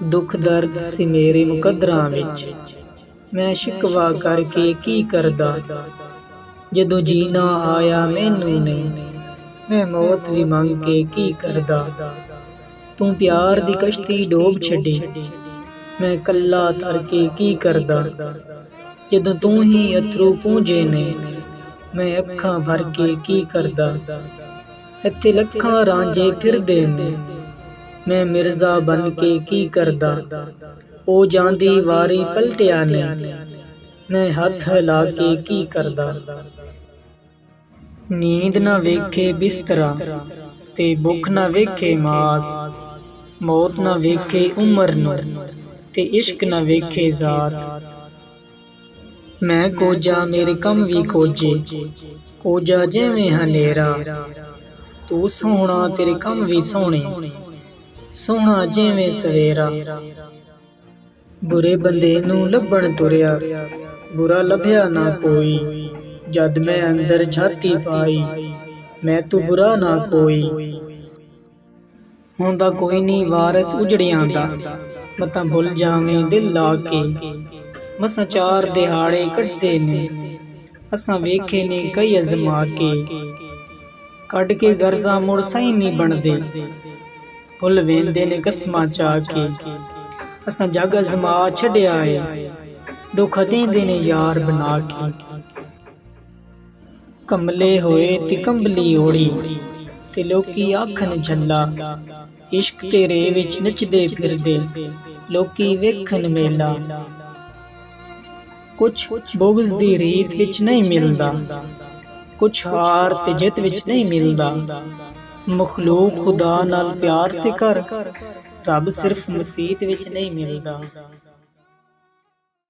दुख दर्द सी मेरे मुकद्दरां विच, मैं शिकवा करके की करदा। जदों जीना आया मैनू नहीं, मैं मौत भी मंग के की करदा। तू प्यार दी कश्ती डोब छड्डी, मैं कल्ला तर के की करदा। जदों तू ही अथरू पूंजे ने, मैं अखां भर के की करदा। इत्थे लखां रांझे फिरदे ने, मैं मिर्जा बन के की करदा। ओ जांदी वारी पलटिया ने, मैं हथ हिला के की करदा। नींद ना वेखे बिस्तरा ते भुख ना वेखे मास, मौत ना वेखे उमर नू ते इश्क ना वेखे जात। मैं कोजा मेरे कम भी खोजे, कोजा जिवें हनेरा। तू सोहना तेरे कम भी सोहने, सोहना जिवें सवेरा। बुरे बंदे नू लभण तुरिया, बुरा लभ्या ना कोई। जद मैं अंदर छाती पाई, मैं तू बुरा ना कोई। हुंदा कोई नी वारस उजड़ियां दा, मतां भुल जावें दिल ला के। मसां चार दिहाड़े कटदे ने, असां वेखे ने कई अजमा के। कढ के गर्जा मुड़ सही नी बनदे, भुल वेंदे ने कसमां चा के। असां जग अजमा छड्डिया है, दुख देंदे ने यार बना के। कमले होए ते कंबली ओढ़ी, ते लोकी आखन झल्ला। इश्क तेरे विच नचदे फिरदे, लोकी वेखन मेला। कुछ बुग़्ज़ दी रीत विच नहीं मिलदा, कुछ हार ते जित विच नहीं मिलदा। मखलूक खुदा नाल प्यार ते कर, रब सिर्फ मसीत विच नहीं मिलदा।